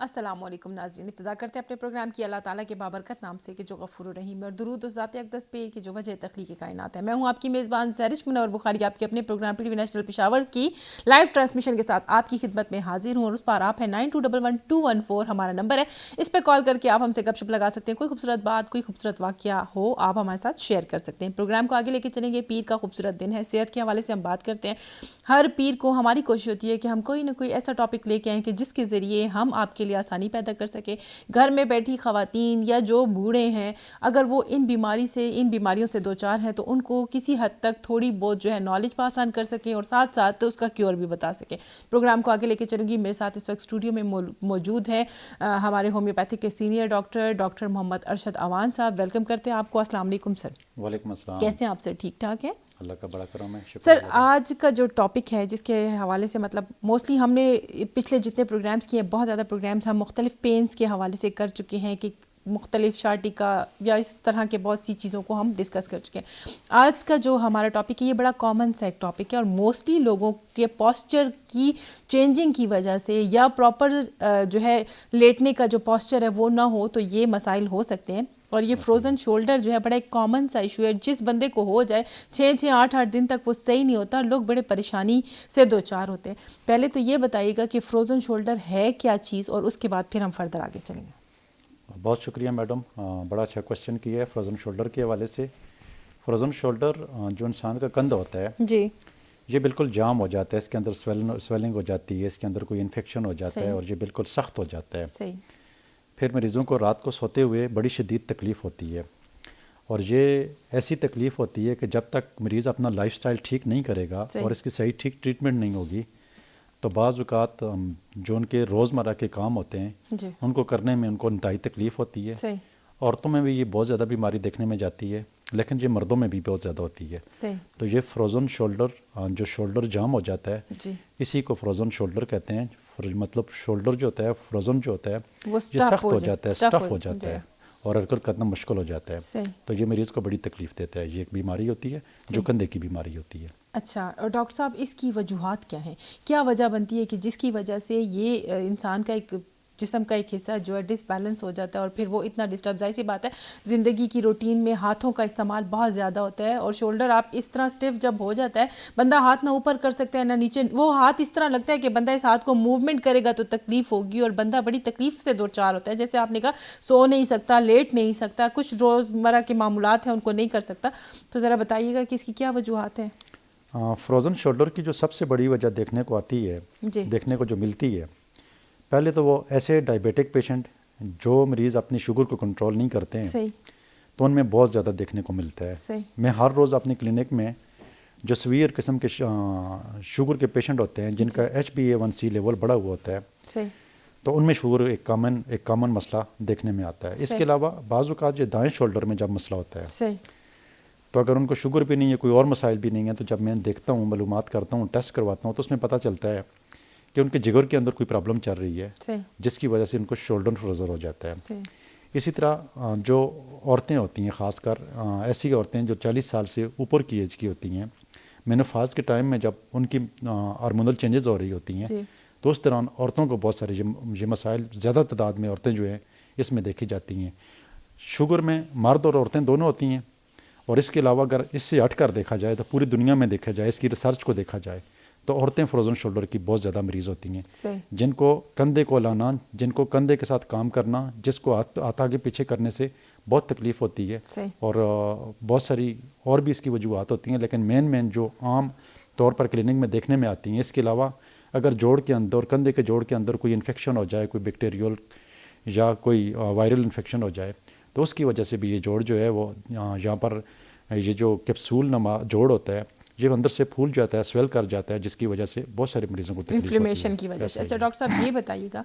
السلام علیکم ناظرین، ابتدا کرتے ہیں اپنے پروگرام کی اللہ تعالیٰ کے بابرکت نام سے کہ جو غفور الرحیم ہے، اور درود اس ذات اقدس پہ کہ جو وجہ تخلیق کائنات ہے۔ میں ہوں آپ کی میزبان سہرش منور بخاری، آپ کے اپنے programme P T V national Peshawar کی لائیو ٹرانسمیشن کے ساتھ آپ کی خدمت میں حاضر ہوں، اور اس پر آپ ہے 92111214 ہمارا نمبر ہے، اس پہ کال کر کے آپ ہم سے گپ شپ لگا سکتے ہیں۔ کوئی خوبصورت بات، کوئی خوبصورت واقعہ ہو، آپ ہمارے ساتھ شیئر کر سکتے ہیں۔ پروگرام کو آگے لے کے چلیں گے۔ پیر کا خوبصورت دن ہے، صحت کے حوالے سے ہم بات کرتے ہیں۔ ہر پیر کو ہماری کوشش ہوتی ہے کہ ہم کوئی نہ کوئی ایسا ٹاپک لے کے آئیں کہ جس کے ذریعے ہم آپ کے لیے آسانی پیدا کر سکیں۔ گھر میں بیٹھی خواتین یا جو بوڑھے ہیں، اگر وہ ان بیماریوں سے دوچار ہیں تو ان کو کسی حد تک تھوڑی بہت جو ہے نالج پاس آن کر سکیں، اور ساتھ ساتھ اس کا کیور بھی بتا سکیں۔ پروگرام کو آگے لے کے چلوں گی۔ میرے ساتھ اس وقت اسٹوڈیو میں موجود ہے ہمارے ہومیوپیتھک کے سینئر ڈاکٹر محمد ارشد اوان صاحب۔ ویلکم کرتے ہیں آپ کو۔ السلام علیکم سر۔ وعلیکم السلام۔ کیسے ہیں آپ سر؟ ٹھیک ٹھاک ہیں؟ اللہ کا بڑا کرم ہے۔ سر آج کا جو ٹاپک ہے جس کے حوالے سے مطلب موسٹلی ہم نے پچھلے جتنے پروگرامز کیے ہیں، بہت زیادہ پروگرامز ہم مختلف پینز کے حوالے سے کر چکے ہیں کہ مختلف شارٹی کا یا اس طرح کے بہت سی چیزوں کو ہم ڈسکس کر چکے ہیں۔ آج کا جو ہمارا ٹاپک ہے یہ بڑا کامن سا ایک ٹاپک ہے، اور موسٹلی لوگوں کے پوسچر کی چینجنگ کی وجہ سے یا پراپر جو ہے لیٹنے کا جو پوسچر ہے وہ نہ ہو تو یہ مسائل ہو سکتے ہیں۔ اور یہ فروزن شولڈر جو ہے بڑا ایک کامن سا ایشو ہے، جس بندے کو ہو جائے 6-8 دن تک وہ صحیح نہیں ہوتا، لوگ بڑے پریشانی سے دوچار ہوتے ہیں۔ پہلے تو یہ بتائیے گا کہ فروزن شولڈر ہے کیا چیز، اور اس کے بعد پھر ہم فردر آگے چلیں گے۔ بہت شکریہ میڈم، بڑا اچھا کوشچن کیا ہے فروزن شولڈر کے حوالے سے۔ فروزن شولڈر جو انسان کا کندھا ہوتا ہے جی، یہ بالکل جام ہو جاتا ہے، اس کے اندر سویلنگ ہو جاتی ہے، اس کے اندر کوئی انفیکشن ہو جاتا ہے، اور یہ بالکل سخت ہو جاتا ہے۔ صحیح۔ پھر مریضوں کو رات کو سوتے ہوئے بڑی شدید تکلیف ہوتی ہے، اور یہ ایسی تکلیف ہوتی ہے کہ جب تک مریض اپنا لائف سٹائل ٹھیک نہیں کرے گا اور اس کی صحیح ٹھیک ٹریٹمنٹ نہیں ہوگی تو بعض اوقات جو ان کے روزمرہ کے کام ہوتے ہیں جی، ان کو کرنے میں ان کو انتہائی تکلیف ہوتی ہے۔ صحیح عورتوں میں بھی یہ بہت زیادہ بیماری دیکھنے میں جاتی ہے، لیکن یہ مردوں میں بھی بہت زیادہ ہوتی ہے۔ صحیح۔ تو یہ فروزن شولڈر جو شولڈر جام ہو جاتا ہے جی، اسی کو فروزن شولڈر کہتے ہیں۔ مطلب شولڈر جو ہوتا ہے فروزن جو ہوتا ہے وہ یہ سخت ہو جاتا ہے، سٹف ہو جاتا جائے۔ ہے، اور حرکت کرنا مشکل ہو جاتا ہے۔ صحیح۔ تو یہ مریض کو بڑی تکلیف دیتا ہے۔ یہ ایک بیماری ہوتی ہے جو کندھے کی بیماری ہوتی ہے۔ اچھا، اور ڈاکٹر صاحب اس کی وجوہات کیا ہیں؟ کیا وجہ بنتی ہے کہ جس کی وجہ سے یہ انسان کا ایک جسم کا ایک حصہ جو ہے ڈس بیلنس ہو جاتا ہے، اور پھر وہ اتنا ڈسٹرب، ظاہر سی بات ہے زندگی کی روٹین میں ہاتھوں کا استعمال بہت زیادہ ہوتا ہے، اور شولڈر آپ اس طرح اسٹیف جب ہو جاتا ہے بندہ ہاتھ نہ اوپر کر سکتا ہے نہ نیچے، وہ ہاتھ اس طرح لگتا ہے کہ بندہ اس ہاتھ کو موومنٹ کرے گا تو تکلیف ہوگی، اور بندہ بڑی تکلیف سے دوچار ہوتا ہے۔ جیسے آپ نے کہا سو نہیں سکتا، لیٹ نہیں سکتا، کچھ روزمرہ کے معمولات ہیں ان کو نہیں کر سکتا، تو ذرا بتائیے گا کہ اس کی کیا وجوہات ہیں؟ فروزن شولڈر کی جو سب سے بڑی وجہ دیکھنے کو آتی ہے، جی، دیکھنے کو جو ملتی ہے، پہلے تو وہ ایسے ڈائبیٹک پیشنٹ جو مریض اپنی شوگر کو کنٹرول نہیں کرتے ہیں صحیح، تو ان میں بہت زیادہ دیکھنے کو ملتا ہے۔ صحیح، میں ہر روز اپنی کلینک میں جو سویئر قسم کے شوگر کے پیشنٹ ہوتے ہیں جن کا HbA1c لیول بڑا ہوا ہوتا ہے، صحیح، تو ان میں شوگر ایک کامن مسئلہ دیکھنے میں آتا ہے۔ اس کے علاوہ بعض اوقات جو دائیں شولڈر میں جب مسئلہ ہوتا ہے صحیح، تو اگر ان کو شوگر بھی نہیں ہے، کوئی اور مسائل بھی نہیں ہے، تو جب میں دیکھتا ہوں، معلومات کرتا ہوں، ٹیسٹ کرواتا ہوں، تو اس میں پتہ چلتا ہے کہ ان کے جگر کے اندر کوئی پرابلم چل رہی ہے صحیح، جس کی وجہ سے ان کو شولڈر فروزر ہو جاتا ہے۔ صحیح، اسی طرح جو عورتیں ہوتی ہیں، خاص کر ایسی عورتیں جو 40 سال سے اوپر کی ایج کی ہوتی ہیں، مینوپاز کے ٹائم میں جب ان کی ہارمونل چینجز ہو رہی ہوتی ہیں جی، تو اس دوران عورتوں کو بہت سارے یہ مسائل زیادہ تعداد میں عورتیں جو ہیں اس میں دیکھی جاتی ہیں۔ شوگر میں مرد اور عورتیں دونوں ہوتی ہیں، اور اس کے علاوہ اگر اس سے ہٹ کر دیکھا جائے تو پوری دنیا میں دیکھا جائے، اس کی ریسرچ کو دیکھا جائے تو عورتیں فروزن شولڈر کی بہت زیادہ مریض ہوتی ہیں، صحیح، جن کو کندھے کو لانا، جن کو کندھے کے ساتھ کام کرنا، جس کو ہاتھ آگے پیچھے کرنے سے بہت تکلیف ہوتی ہے، صحیح، اور بہت ساری اور بھی اس کی وجوہات ہوتی ہیں، لیکن مین جو عام طور پر کلینک میں دیکھنے میں آتی ہیں۔ اس کے علاوہ اگر جوڑ کے اندر، کندھے کے جوڑ کے اندر کوئی انفیکشن ہو جائے، کوئی بیکٹیریل یا کوئی وائرل انفیکشن ہو جائے تو اس کی وجہ سے بھی یہ جوڑ جو ہے وہ یہاں پر یہ جو کیپسول نما جوڑ ہوتا ہے یہ اندر سے پھول جاتا ہے، سویل کر جاتا ہے، جس کی وجہ سے بہت سارے مریضوں کو تکلیف ہوتی ہے، انفلیمیشن کی وجہ سے۔ اچھا ڈاکٹر صاحب یہ بتائیے گا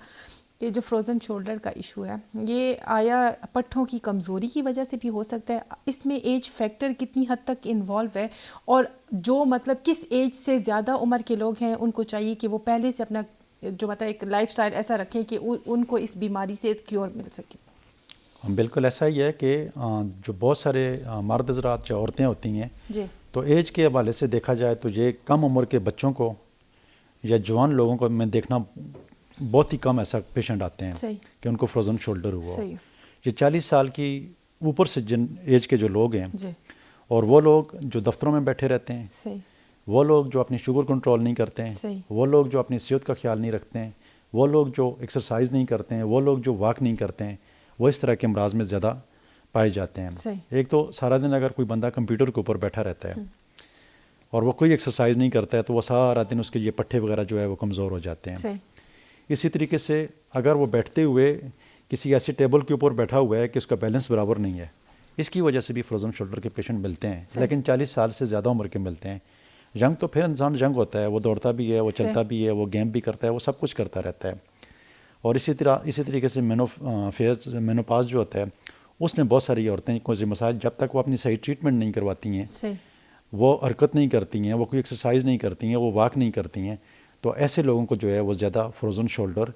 کہ جو فروزن شولڈر کا ایشو ہے یہ آیا پٹھوں کی کمزوری کی وجہ سے بھی ہو سکتا ہے؟ اس میں ایج فیکٹر کتنی حد تک انوالو ہے، اور جو مطلب کس ایج سے زیادہ عمر کے لوگ ہیں ان کو چاہیے کہ وہ پہلے سے اپنا جو مطلب ایک لائف سٹائل ایسا رکھیں کہ ان کو اس بیماری سے کیور مل سکے؟ بالکل ایسا ہی ہے کہ جو بہت سارے مرد حضرات جو عورتیں ہوتی ہیں جی، تو ایج کے حوالے سے دیکھا جائے تو یہ کم عمر کے بچوں کو یا جوان لوگوں کو میں دیکھنا بہت ہی کم ایسا پیشنٹ آتے ہیں صحیح. کہ ان کو فروزن شولڈر ہوا. صحیح. یہ 40 سال کی اوپر سے جن ایج کے جو لوگ ہیں جی. اور وہ لوگ جو دفتروں میں بیٹھے رہتے ہیں, صحیح. وہ لوگ جو اپنی شوگر کنٹرول نہیں کرتے ہیں, صحیح. وہ لوگ جو اپنی صحت کا خیال نہیں رکھتے ہیں, وہ لوگ جو ایکسرسائز نہیں کرتے ہیں, وہ لوگ جو واک نہیں کرتے ہیں, وہ اس طرح کے امراض میں زیادہ پائے جاتے ہیں. صحیح. ایک تو سارا دن اگر کوئی بندہ کمپیوٹر کے اوپر بیٹھا رہتا ہے اور وہ کوئی ایکسرسائز نہیں کرتا ہے تو وہ سارا دن اس کے یہ پٹھے وغیرہ جو ہے وہ کمزور ہو جاتے ہیں. صحیح. اسی طریقے سے اگر وہ بیٹھتے ہوئے کسی ایسی ٹیبل کے اوپر بیٹھا ہوا ہے کہ اس کا بیلنس برابر نہیں ہے, اس کی وجہ سے بھی فروزن شولڈر کے پیشنٹ ملتے ہیں. لیکن 40 سال سے زیادہ عمر کے ملتے ہیں. ینگ تو پھر انسان ینگ ہوتا ہے, وہ دوڑتا بھی ہے, وہ چلتا بھی ہے, وہ گیم بھی کرتا ہے, وہ سب کچھ کرتا رہتا ہے. اور اسی طریقے سے مینوپاز جو ہوتا ہے اس میں بہت ساری عورتیں کو مسائل, جب تک وہ اپنی صحیح ٹریٹمنٹ نہیں کرواتی ہیں, وہ حرکت نہیں کرتی ہیں, وہ کوئی ایکسرسائز نہیں کرتی ہیں, وہ واک نہیں کرتی ہیں, تو ایسے لوگوں کو جو ہے وہ زیادہ فروزن شولڈر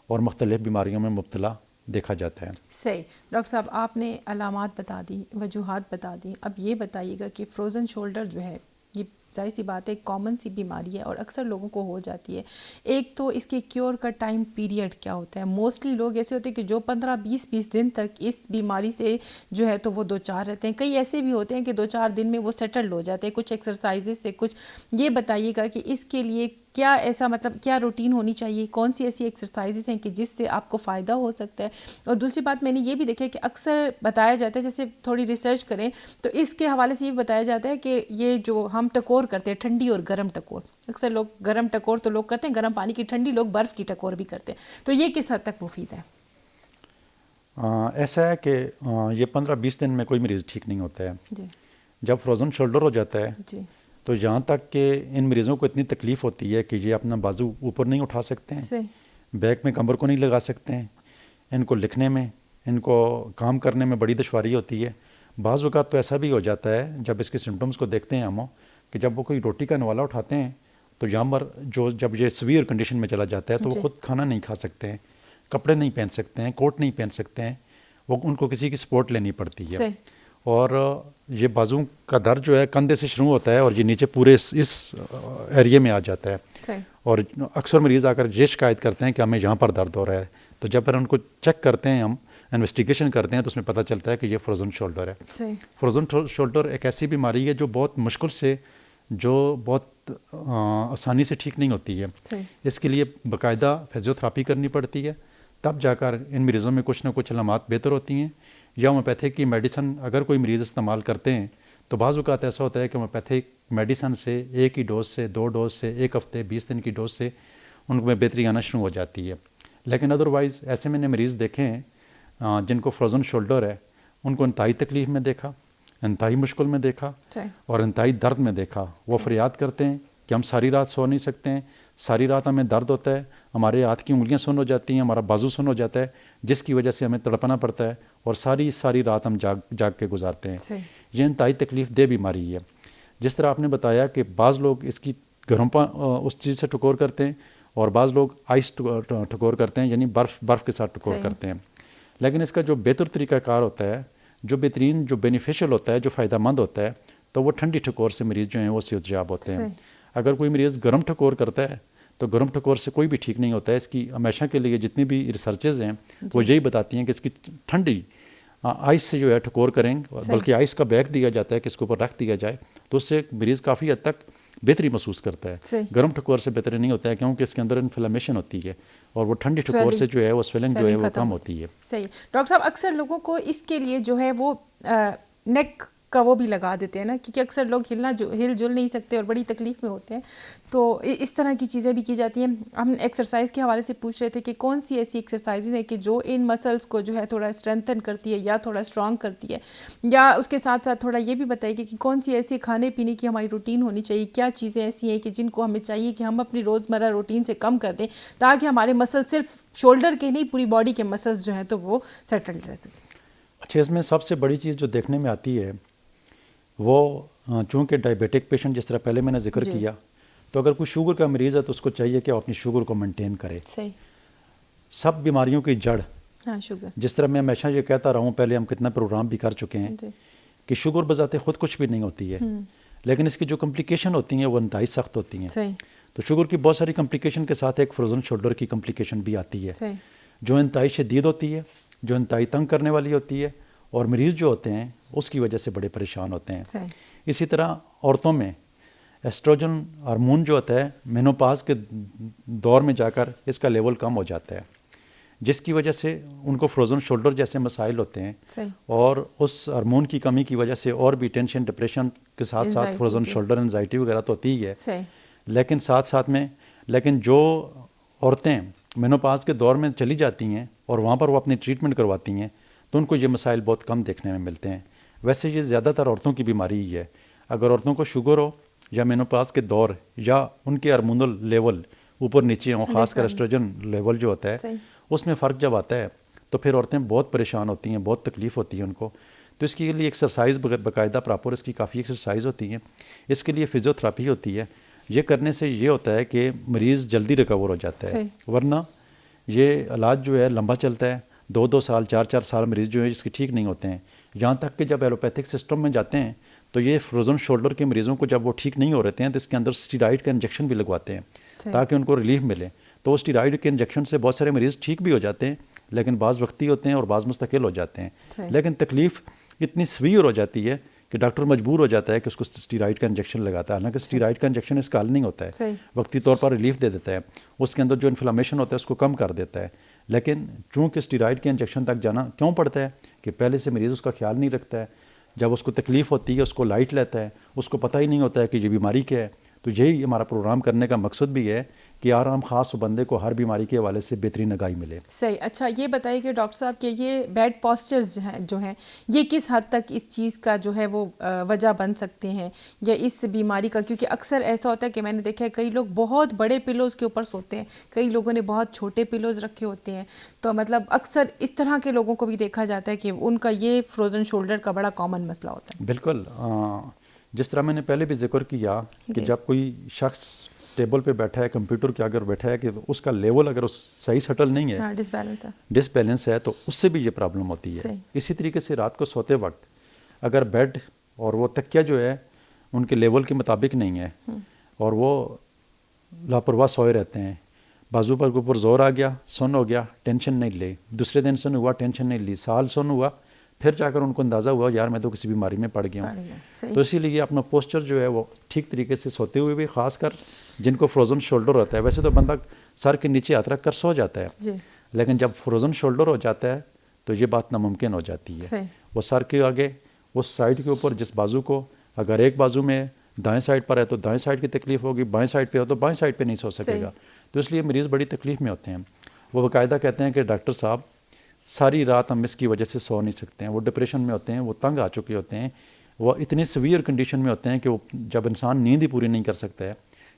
اور مختلف بیماریوں میں مبتلا دیکھا جاتا ہے. صحیح. ڈاکٹر صاحب آپ نے علامات بتا دی, وجوہات بتا دی, اب یہ بتائیے گا کہ فروزن شولڈر جو ہے یہ ظاہر سی بات ہے کامن سی بیماری ہے اور اکثر لوگوں کو ہو جاتی ہے. ایک تو اس کے کیور کا ٹائم پیریڈ کیا ہوتا ہے؟ موسٹلی لوگ ایسے ہوتے ہیں کہ جو 15-20 دن تک اس بیماری سے جو ہے تو وہ دو چار رہتے ہیں. کئی ایسے بھی ہوتے ہیں کہ 2-4 دن میں وہ سیٹلڈ ہو جاتے ہیں کچھ ایکسرسائزز سے. کچھ یہ بتائیے گا کہ اس کے لیے کیا ایسا مطلب کیا روٹین ہونی چاہیے, کون سی ایسی ایکسرسائزز ہیں کہ جس سے آپ کو فائدہ ہو سکتا ہے؟ اور دوسری بات میں نے یہ بھی دیکھا کہ اکثر بتایا جاتا ہے, جیسے تھوڑی ریسرچ کریں تو اس کے حوالے سے یہ بتایا جاتا ہے کہ یہ جو ہم ٹکور کرتے ہیں ٹھنڈی اور گرم ٹکور, اکثر لوگ گرم ٹکور تو لوگ کرتے ہیں, گرم پانی کی, ٹھنڈی لوگ برف کی ٹکور بھی کرتے ہیں, تو یہ کس حد تک مفید ہے؟ ایسا ہے کہ یہ 15-20 دن میں کوئی مریض ٹھیک نہیں ہوتا ہے. جی. جب فروزن شولڈر ہو جاتا ہے جی. تو یہاں تک کہ ان مریضوں کو اتنی تکلیف ہوتی ہے کہ یہ اپنا بازو اوپر نہیں اٹھا سکتے ہیں, بیک میں کمر کو نہیں لگا سکتے ہیں, ان کو لکھنے میں, ان کو کام کرنے میں بڑی دشواری ہوتی ہے. بعض اوقات تو ایسا بھی ہو جاتا ہے جب اس کے سمٹمز کو دیکھتے ہیں ہم کہ جب وہ کوئی روٹی کا نوالا اٹھاتے ہیں تو جانور جو جب یہ سویئر کنڈیشن میں چلا جاتا ہے تو وہ خود کھانا نہیں کھا سکتے ہیں, کپڑے نہیں پہن سکتے ہیں, کوٹ نہیں پہن سکتے ہیں, وہ ان کو کسی کی سپورٹ لینی پڑتی ہے. اور یہ بازو کا درد جو ہے کندھے سے شروع ہوتا ہے اور یہ نیچے پورے اس ایریے میں آ جاتا ہے. اور اکثر مریض آ کر یہ شکایت کرتے ہیں کہ ہمیں یہاں پر درد ہو رہا ہے, تو جب پھر ان کو چیک کرتے ہیں, ہم انویسٹیگیشن کرتے ہیں تو اس میں پتہ چلتا ہے کہ یہ فروزن شولڈر ہے. فروزن شولڈر ایک ایسی بیماری ہے جو بہت مشکل سے, جو بہت آسانی سے ٹھیک نہیں ہوتی ہے. اس کے لیے باقاعدہ فزیو تھراپی کرنی پڑتی ہے, تب جا کر ان مریضوں میں کچھ نہ کچھ علامات بہتر ہوتی ہیں. یا ہومیوپیتھک کی میڈیسن اگر کوئی مریض استعمال کرتے ہیں تو بعض اوقات ایسا ہوتا ہے کہ ہومیوپیتھک میڈیسن سے ایک ہی ڈوز سے, 2 ڈوز سے, ایک ہفتے 20 دن کی ڈوز سے ان میں بہتری آنا شروع ہو جاتی ہے. لیکن ادروائز ایسے میں نے مریض دیکھے ہیں جن کو فروزن شولڈر ہے, ان کو انتہائی تکلیف میں دیکھا, انتہائی مشکل میں دیکھا اور انتہائی درد میں دیکھا. وہ فریاد کرتے ہیں کہ ہم ساری رات سو نہیں سکتے ہیں, ساری رات ہمیں درد ہوتا ہے, ہمارے ہاتھ کی انگلیاں سن ہو جاتی ہیں, ہمارا بازو سن ہو جاتا ہے, جس کی وجہ سے ہمیں تڑپنا پڑتا ہے اور ساری رات ہم جاگ کے گزارتے ہیں. یہ انتہائی تکلیف دہ بیماری ہے. جس طرح آپ نے بتایا کہ بعض لوگ اس کی گرم اس چیز سے ٹکور کرتے ہیں اور بعض لوگ آئس ٹکور کرتے ہیں, یعنی برف کے ساتھ ٹکور کرتے ہیں. لیکن اس کا جو بہتر طریقہ کار ہوتا ہے, جو بہترین, جو بینیفیشل ہوتا ہے, جو فائدہ مند ہوتا ہے, تو وہ ٹھنڈی ٹکور سے مریض جو ہیں وہ صحت یاب ہوتے ہیں. اگر کوئی مریض گرم ٹکور کرتا ہے تو گرم ٹکور سے کوئی بھی ٹھیک نہیں ہوتا ہے. اس کی ہمیشہ کے لیے جتنی بھی ریسرچز ہیں وہ یہی بتاتی ہیں کہ اس کی ٹھنڈی آئس سے جو ہے ٹکور کریں, بلکہ آئس کا بیگ دیا جاتا ہے کہ اس کے اوپر رکھ دیا جائے, تو اس سے مریض کافی حد تک بہتری محسوس کرتا ہے. گرم ٹکور سے بہتری نہیں ہوتا ہے کیونکہ اس کے اندر انفلیمیشن ہوتی ہے اور وہ ٹھنڈی ٹکور سے جو ہے وہ سویلنگ جو ہے وہ کم ہوتی ہے. صحیح. ڈاکٹر صاحب اکثر لوگوں کو اس کے لیے جو ہے وہ نیک کا وہ بھی لگا دیتے ہیں نا, کیونکہ اکثر لوگ ہل جل نہیں سکتے اور بڑی تکلیف میں ہوتے ہیں, تو اس طرح کی چیزیں بھی کی جاتی ہیں. ہم ایکسرسائز کے حوالے سے پوچھ رہے تھے کہ کون سی ایسی ایکسرسائزز ہیں کہ جو ان مسلس کو جو ہے تھوڑا اسٹرینتھن کرتی ہے یا تھوڑا اسٹرانگ کرتی ہے, یا اس کے ساتھ ساتھ تھوڑا یہ بھی بتائیے کہ کون سی ایسی کھانے پینے کی ہماری روٹین ہونی چاہیے, کیا چیزیں ایسی ہیں کہ جن کو ہمیں چاہیے کہ ہم اپنی روزمرہ روٹین سے کم کر دیں تاکہ ہمارے مسل صرف شولڈر کے نہیں پوری باڈی کے مسلس جو ہیں تو وہ سیٹلڈ رہ سکیں. اچھا, اس میں سب سے بڑی چیز جو دیکھنے میں آتی ہے وہ چونکہ ڈائبیٹک پیشنٹ جس طرح پہلے میں نے ذکر کیا, تو اگر کوئی شوگر کا مریض ہے تو اس کو چاہیے کہ وہ اپنی شوگر کو مینٹین کرے. سب بیماریوں کی جڑ شوگر, جس طرح میں ہمیشہ یہ کہتا رہا ہوں, پہلے ہم کتنا پروگرام بھی کر چکے ہیں کہ شوگر بذات خود کچھ بھی نہیں ہوتی ہے, لیکن اس کی جو کمپلیکیشن ہوتی ہیں وہ انتہائی سخت ہوتی ہیں. تو شوگر کی بہت ساری کمپلیکیشن کے ساتھ ایک فروزن شولڈر کی کمپلیکیشن بھی آتی ہے صحیح. جو انتہائی شدید ہوتی ہے, جو انتہائی تنگ کرنے والی ہوتی ہے, اور مریض جو ہوتے ہیں اس کی وجہ سے بڑے پریشان ہوتے ہیں. صحیح. اسی طرح عورتوں میں ایسٹروجن ہارمون جو ہوتا ہے مینوپاز کے دور میں جا کر اس کا لیول کم ہو جاتا ہے, جس کی وجہ سے ان کو فروزن شولڈر جیسے مسائل ہوتے ہیں. صحیح. اور اس ہارمون کی کمی کی وجہ سے اور بھی ٹینشن, ڈپریشن کے ساتھ ساتھ فروزن شولڈر انزائٹی وغیرہ تو ہوتی ہی ہے. صحیح. لیکن ساتھ میں جو عورتیں مینوپاز کے دور میں چلی جاتی ہیں اور وہاں پر وہ اپنی ٹریٹمنٹ کرواتی ہیں تو ان کو یہ مسائل بہت کم دیکھنے میں ملتے ہیں. ویسے یہ زیادہ تر عورتوں کی بیماری ہی ہے. اگر عورتوں کو شوگر ہو یا مینوپاز کے دور یا ان کے ہارمونل لیول اوپر نیچے ہوں, خاص کر ایسٹروجن لیول جو ہوتا ہے اس میں فرق جب آتا ہے تو پھر عورتیں بہت پریشان ہوتی ہیں, بہت تکلیف ہوتی ہے ان کو. تو اس کے لیے ایکسرسائز باقاعدہ پراپر اس کی کافی ایکسرسائز ہوتی ہیں. اس کے لیے فزیو تھراپی ہوتی ہے. یہ کرنے سے یہ ہوتا ہے کہ مریض جلدی ریکور ہو جاتا ہے, ورنہ یہ علاج جو ہے لمبا چلتا ہے. 2 سال 4 سال مریض جو ہیں اس کے ٹھیک نہیں ہوتے ہیں. یہاں تک کہ جب ایلوپیتھک سسٹم میں جاتے ہیں تو یہ فروزن شولڈر کے مریضوں کو جب وہ ٹھیک نہیں ہو رہتے ہیں تو اس کے اندر اسٹیرائڈ کا انجیکشن بھی لگواتے ہیں تاکہ ان کو ریلیف ملے. تو اسٹیرائڈ کے انجیکشن سے بہت سارے مریض ٹھیک بھی ہو جاتے ہیں, لیکن بعض وقتی ہوتے ہیں اور بعض مستقل ہو جاتے ہیں. لیکن تکلیف اتنی سویر ہو جاتی ہے کہ ڈاکٹر مجبور ہو جاتا ہے کہ اس کو اسٹیرائڈ کا انجیکشن لگاتا ہے. حالانکہ اسٹیرائڈ کا انجیکشن اس کا حل نہیں ہوتا ہے, وقتی طور پر ریلیف دے دیتا ہے, اس کے اندر جو انفلمیشن ہوتا ہے اس کو کم کر دیتا ہے. لیکن چونکہ اسٹیرائڈ کے انجیکشن تک جانا کیوں پڑتا ہے کہ پہلے سے مریض اس کا خیال نہیں رکھتا ہے. جب اس کو تکلیف ہوتی ہے اس کو لائٹ لیتا ہے, اس کو پتہ ہی نہیں ہوتا ہے کہ یہ بیماری کیا ہے. تو یہی ہمارا پروگرام کرنے کا مقصد بھی ہے کہ آرام خاص بندے کو ہر بیماری کے حوالے سے بہترین آگاہی ملے. صحیح. اچھا یہ بتائیے کہ ڈاکٹر صاحب کہ یہ بیڈ پاسچرز جو ہیں یہ کس حد تک اس چیز کا جو ہے وہ وجہ بن سکتے ہیں یا اس بیماری کا, کیونکہ اکثر ایسا ہوتا ہے کہ میں نے دیکھا ہے کئی لوگ بہت بڑے پلوز کے اوپر سوتے ہیں, کئی لوگوں نے بہت چھوٹے پلوز رکھے ہوتے ہیں. تو مطلب اکثر اس طرح کے لوگوں کو بھی دیکھا جاتا ہے کہ ان کا یہ فروزن شولڈر کا بڑا کامن مسئلہ ہوتا ہے. بالکل, جس طرح میں نے پہلے بھی ذکر کیا کہ جب کوئی شخص ٹیبل پہ بیٹھا ہے, کمپیوٹر کے آگے بیٹھا ہے, کہ اس کا لیول اگر صحیح سیٹل نہیں ہے, ڈس بیلنس ہے, تو اس سے بھی یہ پرابلم ہوتی ہے. اسی طریقے سے رات کو سوتے وقت اگر بیڈ اور وہ تکیہ جو ہے ان کے لیول کے مطابق نہیں ہے اور وہ لاپرواہ سوئے رہتے ہیں, بازو پر اوپر زور آ گیا, سن ہو گیا, ٹینشن نہیں لی, دوسرے دن سن ہوا, ٹینشن نہیں لی, سال سن ہوا, پھر جا کر ان کو اندازہ ہوا یار میں تو کسی بیماری میں پڑ گیا ہوں. تو اسی لیے اپنا پوسچر جو ہے وہ ٹھیک طریقے سے سوتے ہوئے بھی, خاص کر جن کو فروزن شولڈر ہوتا ہے. ویسے تو بندہ سر کے نیچے ہاتھ رکھ کر سو جاتا ہے, لیکن جب فروزن شولڈر ہو جاتا ہے تو یہ بات ناممکن ہو جاتی ہے. وہ سر کے آگے اس سائڈ کے اوپر جس بازو کو, اگر ایک بازو میں دائیں سائڈ پر ہے تو دائیں سائڈ کی تکلیف ہوگی, بائیں سائڈ پہ ہو تو بائیں سائڈ پہ نہیں سو سکے گا. تو اس لیے مریض بڑی تکلیف میں ہوتے ہیں. وہ باقاعدہ کہتے ہیں کہ ڈاکٹر صاحب ساری رات ہم اس کی وجہ سے سو نہیں سکتے ہیں. وہ ڈپریشن میں ہوتے ہیں, وہ تنگ آ چکے ہوتے ہیں, وہ اتنی سویئر کنڈیشن میں ہوتے ہیں کہ وہ جب انسان نیند ہی پوری نہیں کر سکتا ہے,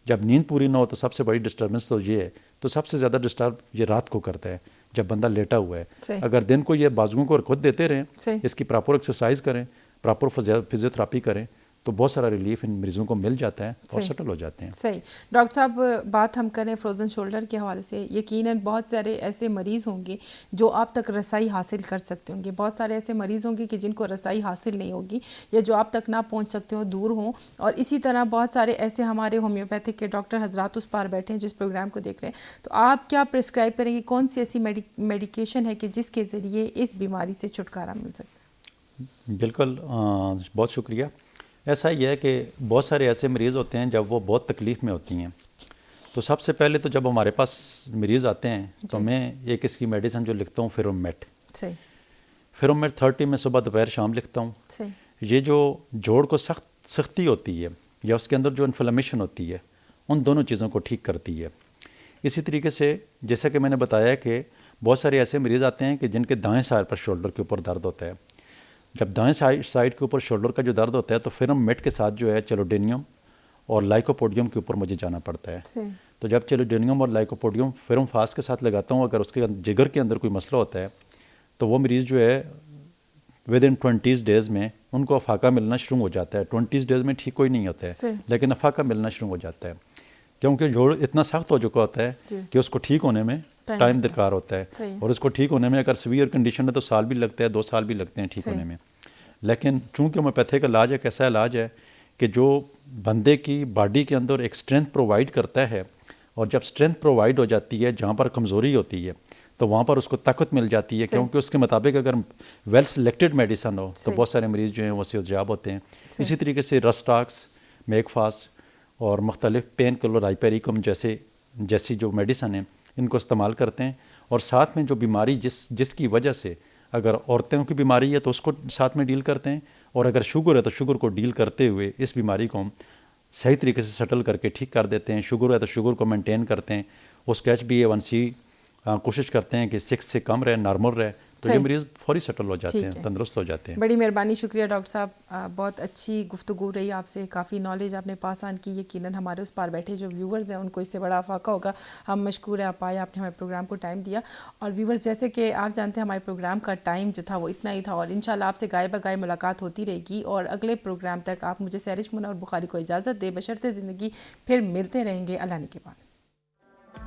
جب نیند پوری نہ ہو تو سب سے بڑی ڈسٹربنس تو یہ ہے. تو سب سے زیادہ ڈسٹرب یہ رات کو کرتا ہے جب بندہ لیٹا ہوا ہے. اگر دن کو یہ بازوؤں کو خود دیتے رہیں, اس کی پراپر ایکسرسائز کریں, پراپر فزیو تھراپی کریں, تو بہت سارا ریلیف ان مریضوں کو مل جاتا ہے اور سیٹل ہو جاتے ہیں. صحیح. ڈاکٹر صاحب بات ہم کریں فروزن شولڈر کے حوالے سے, یقیناً بہت سارے ایسے مریض ہوں گے جو آپ تک رسائی حاصل کر سکتے ہوں گے, بہت سارے ایسے مریض ہوں گے کہ جن کو رسائی حاصل نہیں ہوگی یا جو آپ تک نہ پہنچ سکتے ہوں, دور ہوں. اور اسی طرح بہت سارے ایسے ہمارے ہومیوپیتھک کے ڈاکٹر حضرات اس پار بیٹھے ہیں جس پروگرام کو دیکھ رہے ہیں. تو آپ کیا پرسکرائب کریں گے, کون سی ایسی میڈیکیشن ہے کہ جس کے ذریعے اس بیماری سے چھٹکارا مل سکتا ہے؟ بالکل, بہت شکریہ. ایسا ہی ہے کہ بہت سارے ایسے مریض ہوتے ہیں جب وہ بہت تکلیف میں ہوتی ہیں, تو سب سے پہلے تو جب ہمارے پاس مریض آتے ہیں تو میں ایک اس کی میڈیسن جو لکھتا ہوں فیرومیٹ. فیرومیٹ 30 میں صبح دوپہر شام لکھتا ہوں. یہ جو جوڑ کو سختی ہوتی ہے یا اس کے اندر جو انفلمیشن ہوتی ہے ان دونوں چیزوں کو ٹھیک کرتی ہے. اسی طریقے سے جیسا کہ میں نے بتایا کہ بہت سارے ایسے مریض آتے ہیں کہ جن کے دائیں سائڈ پر شولڈر کے اوپر درد ہوتا ہے. جب دائیں سائڈ کے اوپر شولڈر کا جو درد ہوتا ہے تو فیرومیٹ کے ساتھ جو ہے چیلوڈینیم اور لائکوپوڈیم کے اوپر مجھے جانا پڑتا ہے. تو جب چیلوڈینیم اور لائکوپوڈیم فیروم فاس کے ساتھ لگاتا ہوں, اگر اس کے جگر کے اندر کوئی مسئلہ ہوتا ہے تو وہ مریض جو ہے ود ان 20 days میں ان کو افاقہ ملنا شروع ہو جاتا ہے. 20 days میں ٹھیک کوئی نہیں ہوتا ہے, لیکن افاقہ ملنا شروع ہو جاتا ہے, کیونکہ جوڑ اتنا سخت ہو چکا ہوتا ہے کہ اس کو ٹھیک ہونے میں ٹائم درکار ہوتا ہے. اور اس کو ٹھیک ہونے میں اگر سیویئر کنڈیشن ہے تو سال بھی لگتا ہے, 2 سال بھی لگتے ہیں ٹھیک ہونے میں. لیکن چونکہ ہومیوپیتھی کا علاج ایک ایسا علاج ہے کہ جو بندے کی باڈی کے اندر ایک اسٹرینتھ پرووائڈ کرتا ہے، اور جب اسٹرینتھ پرووائڈ ہو جاتی ہے جہاں پر کمزوری ہوتی ہے تو وہاں پر اس کو طاقت مل جاتی ہے، کیونکہ اس کے مطابق اگر ویل سلیکٹڈ میڈیسن ہو تو بہت سارے مریض جو ہیں وہ صحت یاب ہوتے ہیں۔ اسی طریقے سے رسٹاکس، میک فاس اور مختلف پین کلر، ہائپیریکم جیسی جو میڈیسن ہیں ان کو استعمال کرتے ہیں، اور ساتھ میں جو بیماری جس کی وجہ سے اگر عورتوں کی بیماری ہے تو اس کو ساتھ میں ڈیل کرتے ہیں، اور اگر شوگر ہے تو شوگر کو ڈیل کرتے ہوئے اس بیماری کو ہم صحیح طریقے سے سیٹل کر کے ٹھیک کر دیتے ہیں۔ شوگر ہے تو شوگر کو مینٹین کرتے ہیں، اس کا HbA1c کوشش کرتے ہیں کہ 6 سے کم رہے، نارمل رہے، تو یہ مریض فوری سیٹل ہو جاتے ہیں، تندرست ہو جاتے ہیں۔ بڑی مہربانی، شکریہ ڈاکٹر صاحب، بہت اچھی گفتگو رہی آپ سے، کافی نالج آپ نے پاس آن کی۔ یقیناً ہمارے اس پار بیٹھے جو ویورز ہیں ان کو اس سے بڑا افاقہ ہوگا۔ ہم مشکور ہیں آپ آئے، آپ نے ہمارے پروگرام کو ٹائم دیا۔ اور ویورز جیسے کہ آپ جانتے ہیں ہمارے پروگرام کا ٹائم جو تھا وہ اتنا ہی تھا، اور انشاءاللہ آپ سے گائے بگائے ملاقات ہوتی رہے گی، اور اگلے پروگرام تک آپ مجھے سحرش منور بخاری کو اجازت دیں، بشرطِ زندگی پھر ملتے رہیں گے۔ اللہ نے کے بعد۔